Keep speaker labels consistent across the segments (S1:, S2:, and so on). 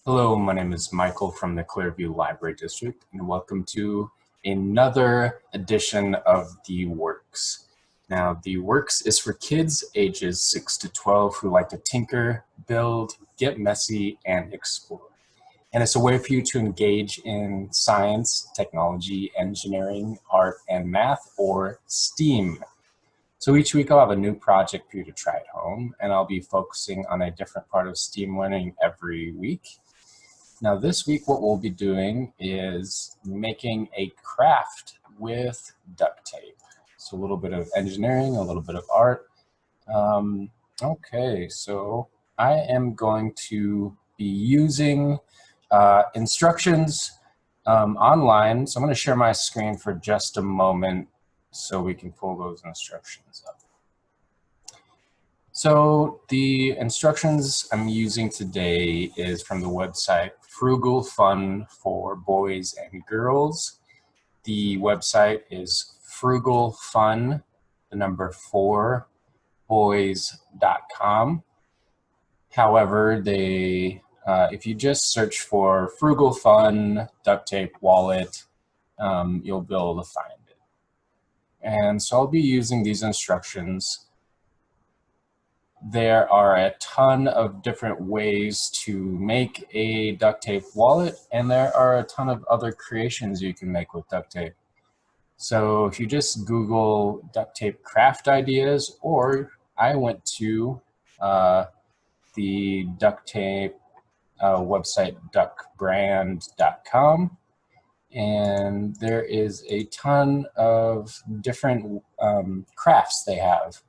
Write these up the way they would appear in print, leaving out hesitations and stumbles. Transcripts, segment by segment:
S1: Hello, my name is Michael from the Clearview Library District, and welcome to another edition of The Works. Now, The Works is for kids ages 6 to 12 who like to tinker, build, get messy, and explore. And it's a way for you to engage in science, technology, engineering, art, and math, or STEAM. So each week I'll have a new project for you to try at home, and I'll be focusing on a different part of STEAM learning every week. Now this week what we'll be doing is making a craft with duct tape. So a little bit of engineering, a little bit of art. Okay, so I am going to be using instructions online. So I'm going to share my screen for just a moment so we can pull those instructions up. So the instructions I'm using today is from the website Frugal Fun for Boys and Girls. The website is frugalfun, the number 4, boys.com. However, if you just search for Frugal Fun duct tape wallet, you'll be able to find it. And so I'll be using these instructions. There are a ton of different ways to make a duct tape wallet, and there are a ton of other creations you can make with duct tape. So if you just Google duct tape craft ideas, or I went to the duct tape website ductbrand.com, and there is a ton of different crafts they have.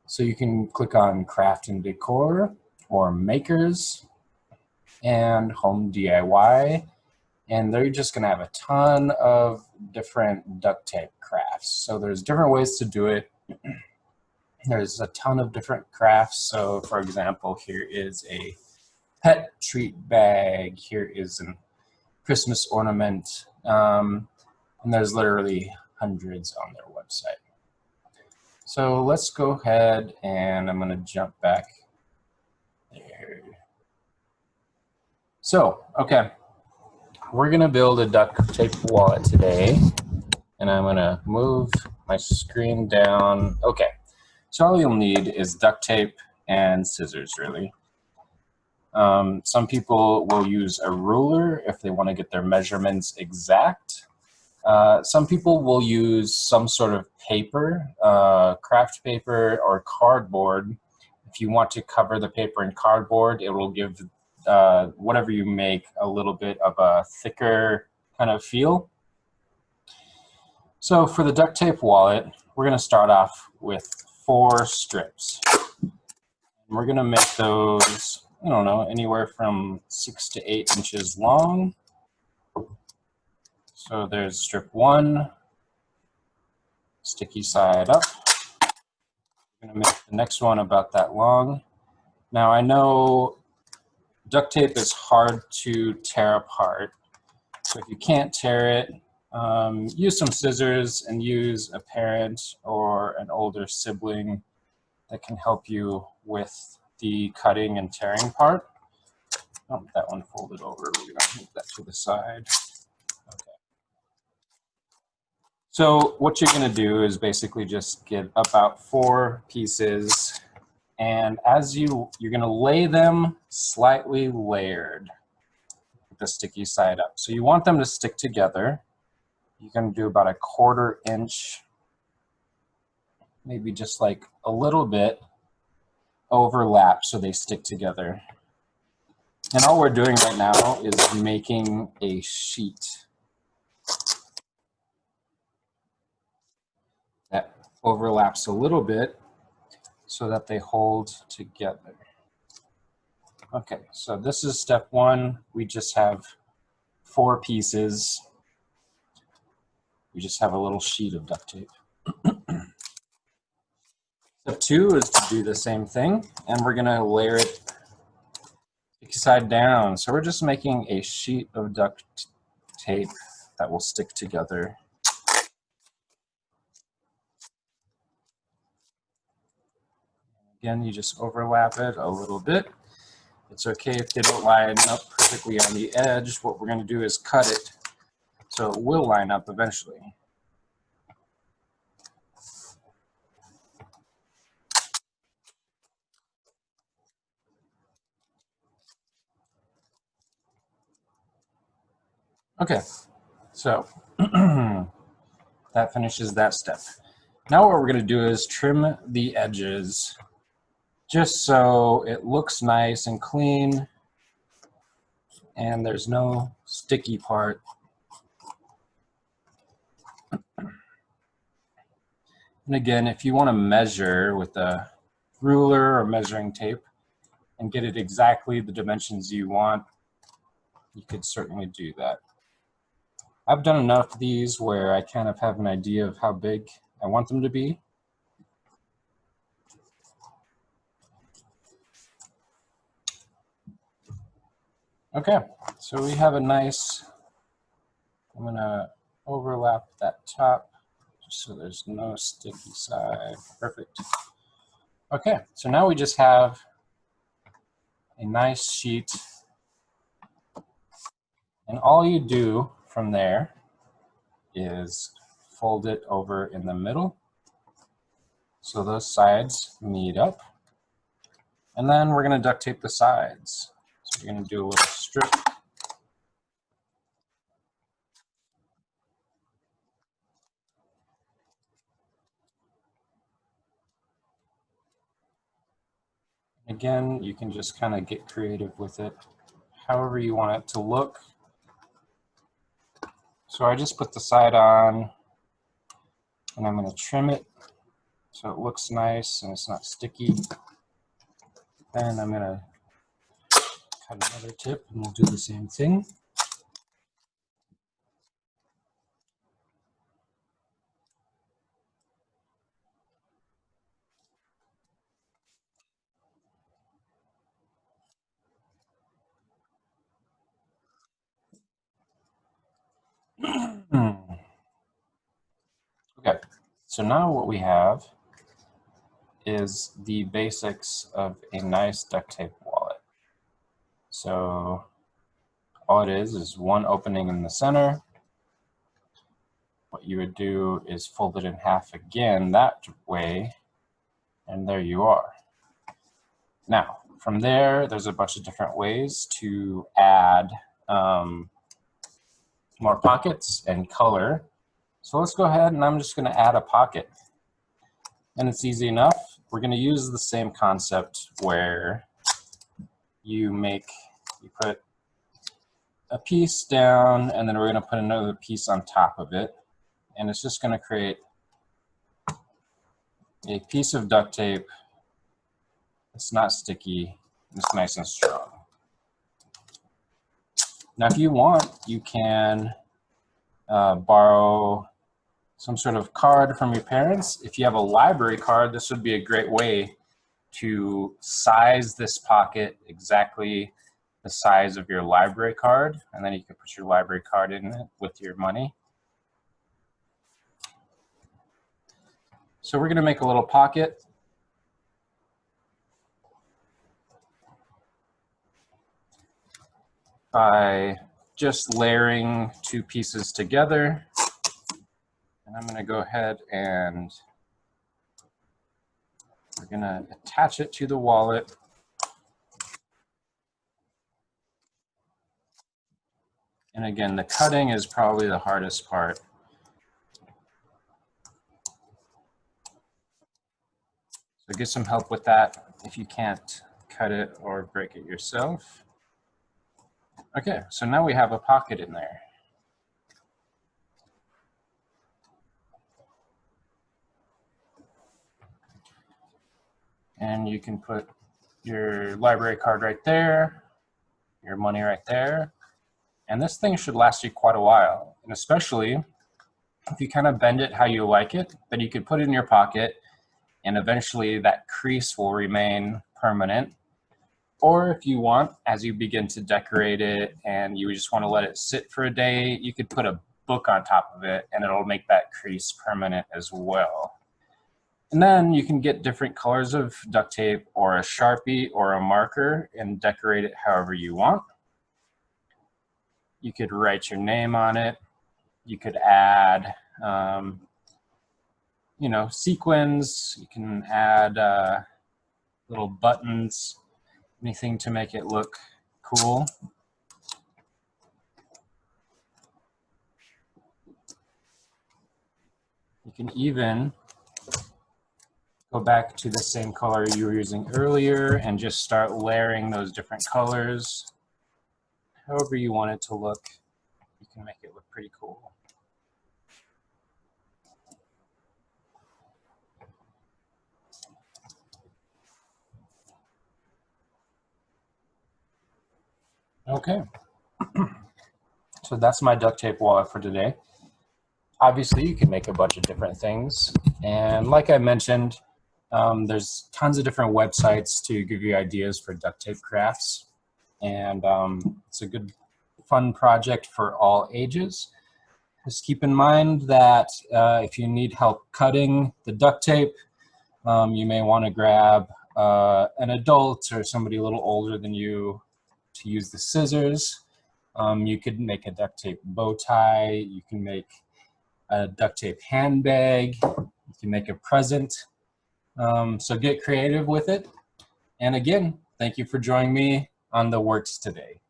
S1: So you can click on Craft and Decor or Makers and Home DIY, and they're just going to have a ton of different duct tape crafts. So there's different ways to do it. There's a ton of different crafts. So for example, here is a pet treat bag. Here is a Christmas ornament. And there's literally hundreds on their website. So let's go ahead and I'm going to jump back there. So, okay, we're going to build a duct tape wallet today, and I'm going to move my screen down. Okay, so all you'll need is duct tape and scissors, really. Some people will use a ruler if they want to get their measurements exact. Some people will use some sort of paper, craft paper or cardboard. If you want to cover the paper in cardboard, it will give whatever you make a little bit of a thicker kind of feel. So for the duct tape wallet, we're going to start off with 4 strips. We're going to make those, I don't know, anywhere from 6 to 8 inches long. So there's strip 1, sticky side up. I'm going to make the next one about that long. Now I know duct tape is hard to tear apart, so if you can't tear it, use some scissors and use a parent or an older sibling that can help you with the cutting and tearing part. Oh, that one folded over. We're going to move that to the side. Okay. So what you're going to do is basically just get about 4 pieces, and as you're going to lay them slightly layered with the sticky side up. So you want them to stick together. You're going to do about a 1/4 inch, maybe just like a little bit overlap so they stick together. And all we're doing right now is making a sheet that overlaps a little bit so that they hold together. Okay, so this is step 1. We just have 4 pieces. We just have a little sheet of duct tape. Step 2 is to do the same thing, and we're going to layer it side down. So we're just making a sheet of duct tape that will stick together. Again, you just overlap it a little bit. It's okay if they don't line up perfectly on the edge. What we're going to do is cut it so it will line up eventually. Okay, so that finishes that step. Now what we're going to do is trim the edges just so it looks nice and clean and there's no sticky part. And again, if you want to measure with a ruler or measuring tape and get it exactly the dimensions you want, you could certainly do that. I've done enough of these where I kind of have an idea of how big I want them to be. Okay, so we have a nice, I'm gonna overlap that top just so there's no sticky side. Perfect. Okay, so now we just have a nice sheet, and all you do from there is fold it over in the middle so those sides meet up, and then we're going to duct tape the sides. So we're going to do a little strip. Again, you can just kind of get creative with it however you want it to look. So I just put the side on, and I'm going to trim it so it looks nice and it's not sticky. Then I'm going to cut another tip and we'll do the same thing. Okay, so now what we have is the basics of a nice duct tape wallet. So all it is one opening in the center. What you would do is fold it in half again that way, and there you are. Now, from there, there's a bunch of different ways to add more pockets and color. So let's go ahead and I'm just going to add a pocket. And it's easy enough. We're going to use the same concept where you put a piece down and then we're going to put another piece on top of it. And it's just going to create a piece of duct tape that's not sticky, it's nice and strong. Now if you want, you can borrow some sort of card from your parents. If you have a library card, this would be a great way to size this pocket exactly the size of your library card, and then you can put your library card in it with your money. So we're going to make a little pocket. By just layering two pieces together. And I'm going to go ahead and we're going to attach it to the wallet. And again, the cutting is probably the hardest part. So get some help with that if you can't cut it or break it yourself. Okay, so now we have a pocket in there. And you can put your library card right there, your money right there. And this thing should last you quite a while. And especially if you kind of bend it how you like it, then you could put it in your pocket and eventually that crease will remain permanent. Or if you want, as you begin to decorate it and you just want to let it sit for a day, you could put a book on top of it and it'll make that crease permanent as well. And then you can get different colors of duct tape or a Sharpie or a marker and decorate it however you want. You could write your name on it. You could add, you know, sequins. You can add little buttons, anything to make it look cool. You can even go back to the same color you were using earlier and just start layering those different colors. However you want it to look, you can make it look pretty cool. Okay, so that's my duct tape wallet for today. Obviously, you can make a bunch of different things. And like I mentioned, there's tons of different websites to give you ideas for duct tape crafts. And it's a good, fun project for all ages. Just keep in mind that if you need help cutting the duct tape, you may want to grab an adult or somebody a little older than you to use the scissors. You could make a duct tape bow tie. You can make a duct tape handbag. You can make a present. So get creative with it. And again, thank you for joining me on the works today.